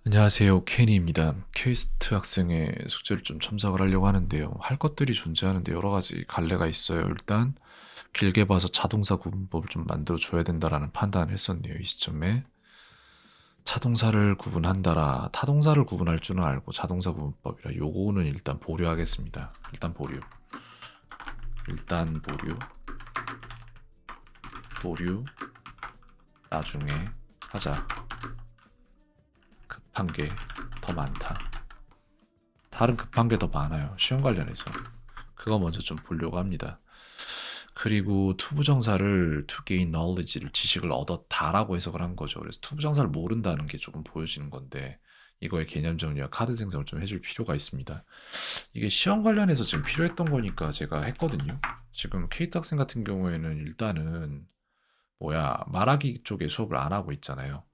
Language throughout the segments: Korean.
안녕하세요. 케니입니다. 케이스트 학생의 숙제를 좀 첨삭을 하려고 하는데요. 할 것들이 존재하는데 여러 가지 갈래가 있어요. 일단 길게 봐서 자동사 구분법을 좀 만들어 줘야 된다라는 판단을 했었네요. 이 시점에 차동사를 구분한다라 타동사를 구분할 줄은 알고 자동사 구분법이라 요거는 일단 보류하겠습니다. 일단 보류. 일단 보류. 보류. 나중에 하자. 급한 게 더 많다. 다른 급한 게 더 많아요. 시험 관련해서. 그거 먼저 좀 보려고 합니다. 그리고 투부정사를 to gain knowledge를 지식을 얻었다라고 해석을 한 거죠. 그래서 투부정사를 모른다는 게 조금 보여지는 건데 이거의 개념 정리와 카드 생성을 좀 해줄 필요가 있습니다. 이게 시험 관련해서 지금 필요했던 거니까 제가 했거든요. 지금 케이트 학생 같은 경우에는 일단은 말하기 쪽에 수업을 안 하고 있잖아요.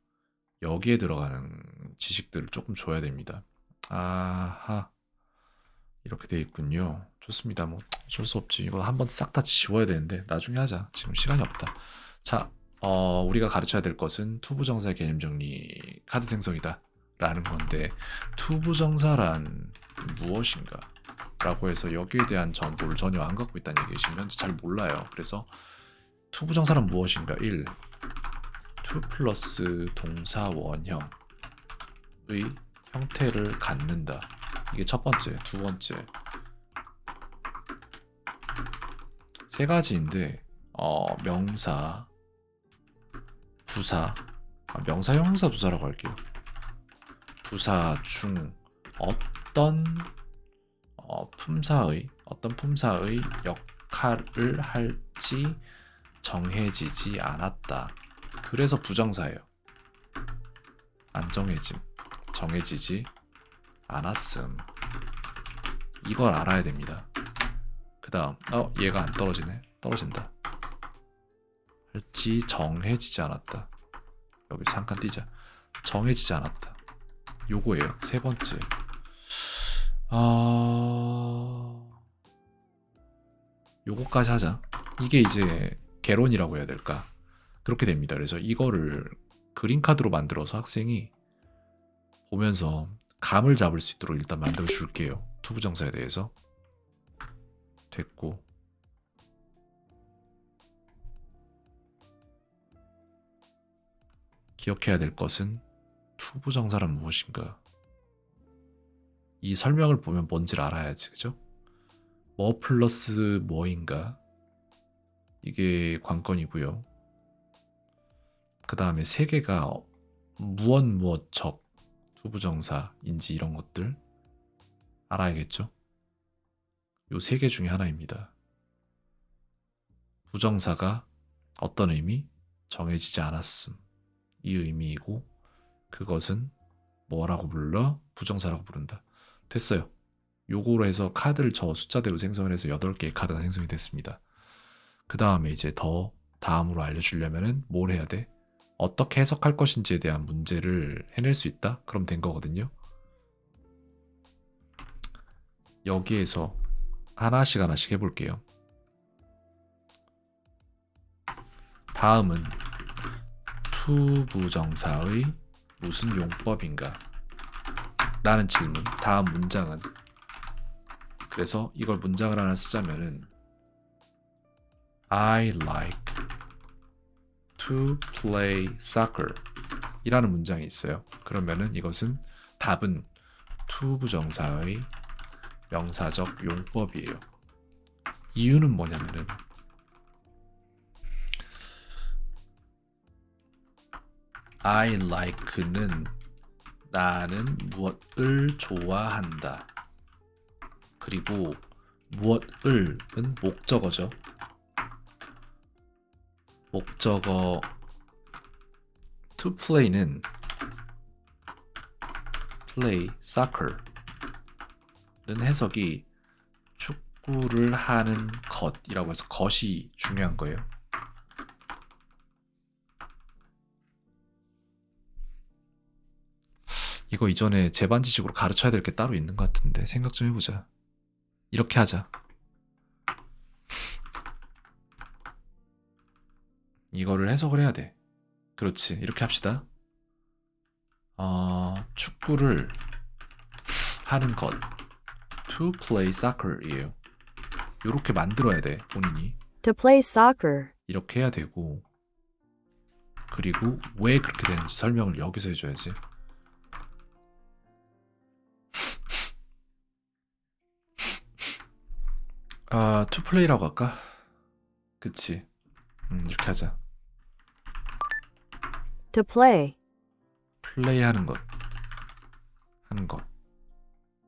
여기에 들어가는 지식들을 조금 줘야 됩니다. 아하. 이렇게 돼 있군요. 좋습니다. 뭐 어쩔 수 없지. 이거 한번 싹 다 지워야 되는데 나중에 하자. 지금 시간이 없다. 자, 우리가 가르쳐야 될 것은 투부정사 개념 정리 카드 생성이다 라는 건데 투부정사란 무엇인가? 라고 해서 여기에 대한 정보를 전혀 안 갖고 있다는 얘기시면 잘 몰라요. 그래서 투부정사란 무엇인가? 1. 투 플러스 동사 원형의 형태를 갖는다. 이게 첫 번째, 두 번째. 세 가지인데, 명사, 부사, 명사, 형용사, 부사라고 할게요. 부사 중 어떤 어떤 품사의 역할을 할지 정해지지 않았다. 그래서 부정사예요. 안 정해짐, 정해지지 않았음. 이걸 알아야 됩니다. 그 다음 얘가 안 떨어지네. 떨어진다. 할지 정해지지 않았다. 여기 잠깐 띄자. 정해지지 않았다. 요거예요. 세 번째. 요거까지 하자. 이게 이제 개론이라고 해야 될까? 그렇게 됩니다. 그래서 이거를 그린카드로 만들어서 학생이 보면서 감을 잡을 수 있도록 일단 만들어 줄게요. 투부정사에 대해서. 됐고. 기억해야 될 것은 투부정사란 무엇인가. 이 설명을 보면 뭔지를 알아야지, 그죠? 뭐 플러스 뭐인가. 이게 관건이고요. 그 다음에 세 개가 무엇적 투부정사인지 이런 것들 알아야겠죠? 요 세 개 중에 하나입니다. 부정사가 어떤 의미? 정해지지 않았음. 이 의미이고 그것은 뭐라고 불러? 부정사라고 부른다. 됐어요. 요거로 해서 카드를 저 숫자대로 생성을 해서 8개의 카드가 생성이 됐습니다. 그 다음에 이제 더 다음으로 알려주려면은 뭘 해야 돼? 어떻게 해석할 것인지에 대한 문제를 해낼 수 있다? 그럼 된 거거든요. 여기에서 하나씩 해볼게요. 다음은 투부정사의 무슨 용법인가? 라는 질문. 다음 문장은 그래서 이걸 문장을 하나 쓰자면은 I like to play soccer 이라는 문장이 있어요. 그러면은 이것은 답은 투부정사의 명사적 용법이에요. 이유는 뭐냐면은 I like는 나는 무엇을 좋아한다. 그리고 무엇을은 목적어죠. 목적어 to play는 play soccer는 해석이 축구를 하는 것이라고 해서 것이 중요한 거예요. 이거 이전에 제반지식으로 가르쳐야 될 게 따로 있는 것 같은데 생각 좀 해보자. 이렇게 하자. 이거를 해석을 해야 돼. 그렇지. 이렇게 합시다. 축구를 하는 것. To play soccer이에요. 이렇게 만들어야 돼, 본인이. To play soccer. 이렇게 해야 되고, 그리고 왜 그렇게 되는지 설명을 여기서 해줘야지. to play라고 할까? 그치. 이렇게 하자. To play. 플레이 하는 것. 하는 것.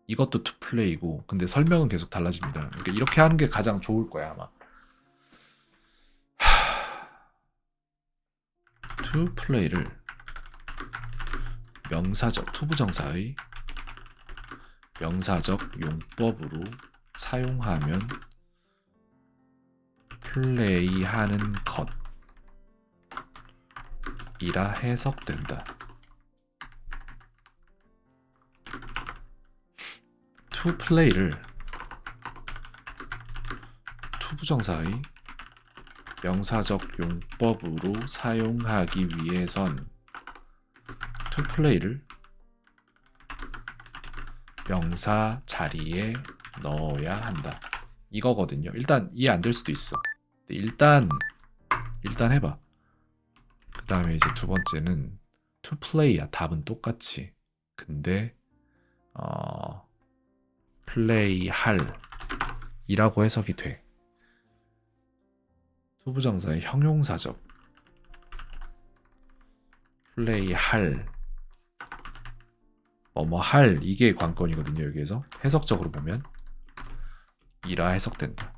이것도 to play이고, 근데 설명은 계속 달라집니다. 그러니까 이렇게 하는 게 가장 좋을 거야, 아마. to play를 명사적, 투부정사의 명사적 용법으로 사용하면 플레이하는 것이라 해석된다. to play를 투부정사의 명사적 용법으로 사용하기 위해선 to play를 명사 자리에 넣어야 한다. 이거거든요. 일단 이해 안 될 수도 있어. 일단 해봐. 그 다음에 이제 두 번째는 to play야. 답은 똑같이. 근데 플레이할 이라고 해석이 돼. 투부정사의 형용사적 플레이할 할 이게 관건이거든요. 여기에서 해석적으로 보면 이라 해석된다.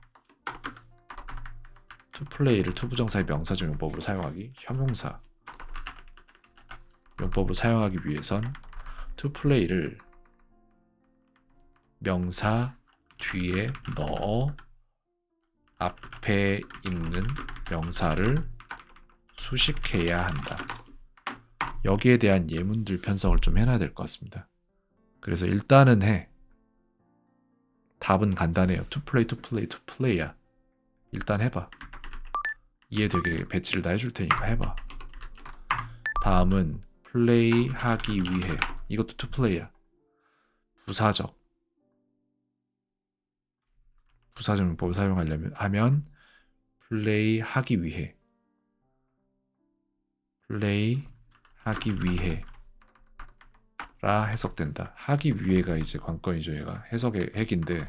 to play를 투부정사의 명사적 용법으로 사용하기 형용사 용법으로 사용하기 위해선 to play를 명사 뒤에 넣어 앞에 있는 명사를 수식해야 한다. 여기에 대한 예문들 편성을 좀 해놔야 될 것 같습니다. 그래서 일단은 해. 답은 간단해요. to play야. 일단 해봐. 이해되게 배치를 다 해줄 테니까 해봐. 다음은 플레이하기 위해. 이것도 to play야. 부사적 용법을 사용하려면 하면 플레이하기 위해 라 해석된다. 하기 위해가 이제 관건이죠. 얘가 해석의 핵인데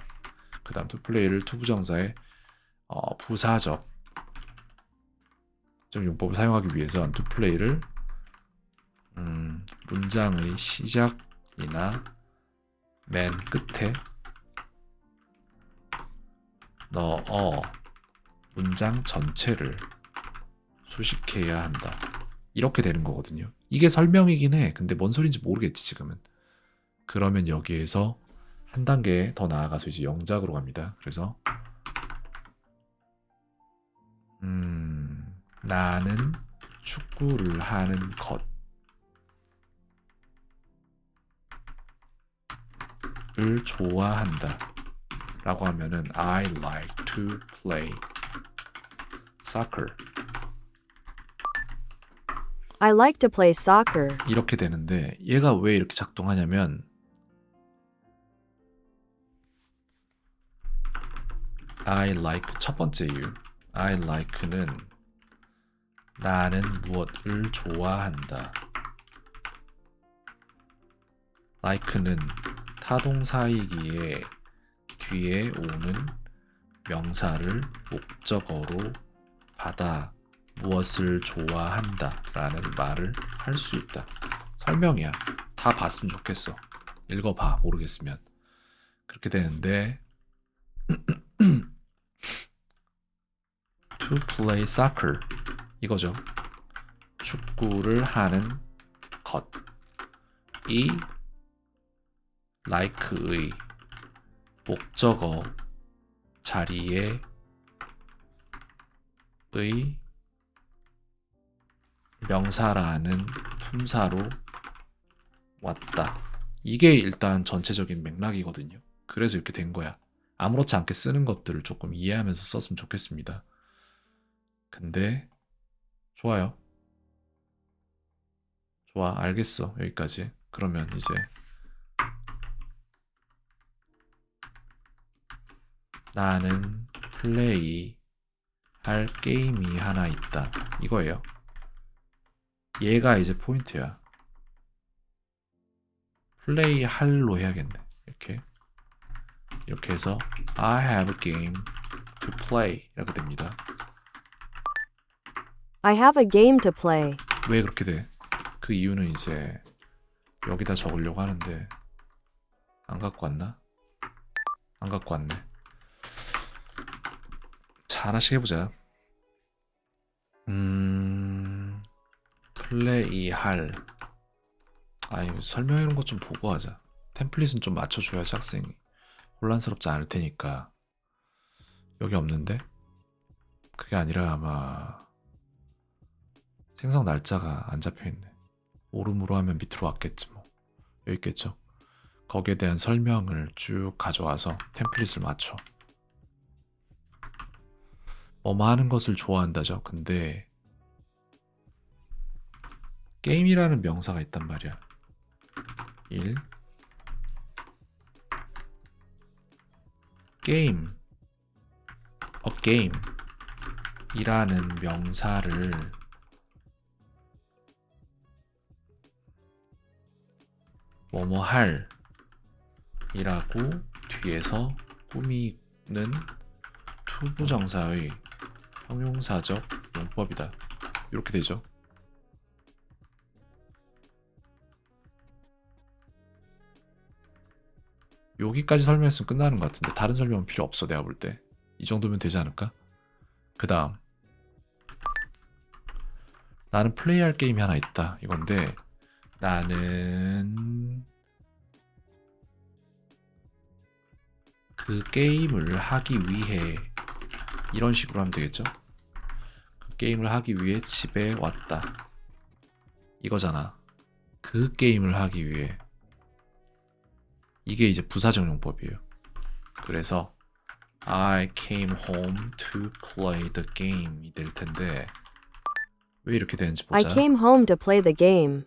그 다음 to play를 투부정사의 부사적 용법을 사용하기 위해선 to play를 문장의 시작이나 맨 끝에 넣어 문장 전체를 수식해야 한다. 이렇게 되는 거거든요. 이게 설명이긴 해. 근데 뭔 소리인지 모르겠지 지금은. 그러면 여기에서 한 단계 더 나아가서 이제 영작으로 갑니다. 그래서 나는 축구를 하는 것을 좋아한다. 라고 하면은 I like to play soccer. I like to play soccer. 이렇게 되는데 얘가 왜 이렇게 작동하냐면 I like 첫 번째 이유. I like는 나는 무엇을 좋아한다. like는 타동사이기에 뒤에 오는 명사를 목적어로 받아 무엇을 좋아한다 라는 말을 할 수 있다. 설명이야. 다 봤으면 좋겠어. 읽어봐. 모르겠으면. 그렇게 되는데 to play soccer 이거죠. 축구를 하는 것. 이 like의 목적어 자리에 의 명사라는 품사로 왔다. 이게 일단 전체적인 맥락이거든요. 그래서 이렇게 된 거야. 아무렇지 않게 쓰는 것들을 조금 이해하면서 썼으면 좋겠습니다. 근데 좋아요. 좋아, 알겠어. 여기까지. 그러면 이제 나는 플레이 할 게임이 하나 있다. 이거예요. 얘가 이제 포인트야. 플레이 할로 해야겠네. 이렇게 해서 I have a game to play 이렇게 됩니다. I have a game to play. 왜 그렇게 돼? 그 이유는 이제 여기다 적으려고 하는데 안 갖고 왔나? 안 갖고 왔네. 자, 하나씩 해보자. 플레이 할. 이거 설명 이런 것 좀 보고 하자. 템플릿은 좀 맞춰줘야지 학생이 혼란스럽지 않을 테니까. 여기 없는데? 그게 아니라 아마 생성 날짜가 안 잡혀있네. 오름으로 하면 밑으로 왔겠지 뭐. 여기 있겠죠. 거기에 대한 설명을 쭉 가져와서 템플릿을 맞춰. 뭐뭐 하는 것을 좋아한다죠. 근데 게임이라는 명사가 있단 말이야. 1. 게임 a game 이라는 명사를 뭐뭐 할 이라고 뒤에서 꾸미는 투부정사의 형용사적 용법이다. 이렇게 되죠. 여기까지 설명했으면 끝나는 것 같은데 다른 설명은 필요 없어. 내가 볼 때 이 정도면 되지 않을까? 그 다음 나는 플레이할 게임이 하나 있다 이건데 나는 그 게임을 하기 위해 이런 식으로 하면 되겠죠? 그 게임을 하기 위해 집에 왔다 이거잖아. 그 게임을 하기 위해. 이게 이제 부사적 용법이에요. 그래서 I came home to play the game이 될 텐데 왜 이렇게 되는지 I 보자. came home to play the game.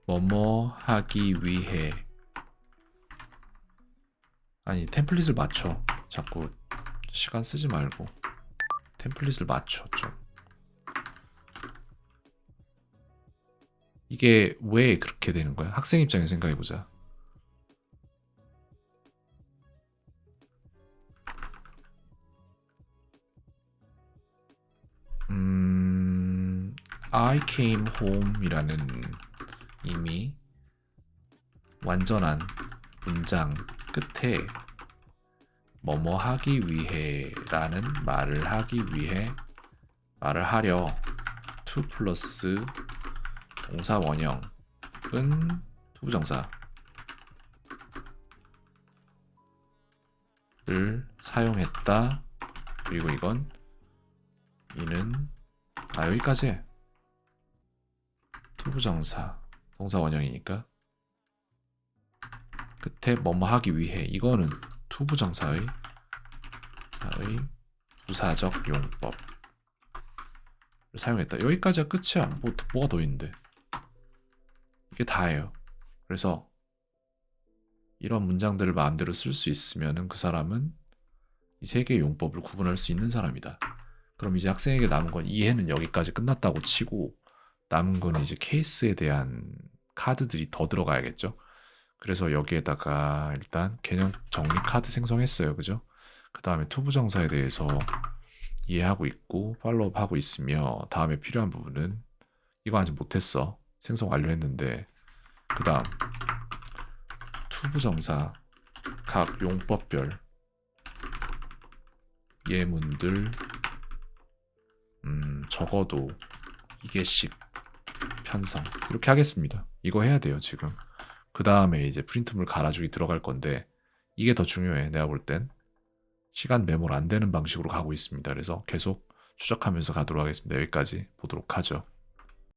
뭐뭐 하기 위해. 아니 템플릿을 맞춰. 자꾸 시간 쓰지 말고 템플릿을 맞춰 좀. 이게 왜 그렇게 되는 거야? 학생 입장에서 생각해보자. I came home이라는 이미 완전한 문장 끝에 뭐뭐 하기 위해 라는 말을 하기 위해 말을 하려 to 플러스 동사 원형은 투부정사를 사용했다. 그리고 이는 여기까지 해. 투부정사 동사 원형이니까 끝에 뭐뭐 하기 위해 이거는 투부정사의 부사적 용법을 사용했다. 여기까지가 끝이야. 뭐가 더 있는데. 이게 다예요. 그래서 이런 문장들을 마음대로 쓸 수 있으면은 그 사람은 이 세 개의 용법을 구분할 수 있는 사람이다. 그럼 이제 학생에게 남은 건 이해는 여기까지 끝났다고 치고 남은 거는 이제 케이스에 대한 카드들이 더 들어가야겠죠. 그래서 여기에다가 일단 개념 정리 카드 생성했어요. 그죠? 그 다음에 투부정사에 대해서 이해하고 있고 팔로우업 하고 있으며 다음에 필요한 부분은 이거 아직 못했어. 생성 완료했는데 그 다음 투부정사 각 용법별 예문들 적어도 2개씩 편성 이렇게 하겠습니다. 이거 해야 돼요 지금. 그 다음에 이제 프린트물 갈아주기 들어갈 건데 이게 더 중요해. 내가 볼 땐 시간 매몰 안 되는 방식으로 가고 있습니다. 그래서 계속 추적하면서 가도록 하겠습니다. 여기까지 보도록 하죠.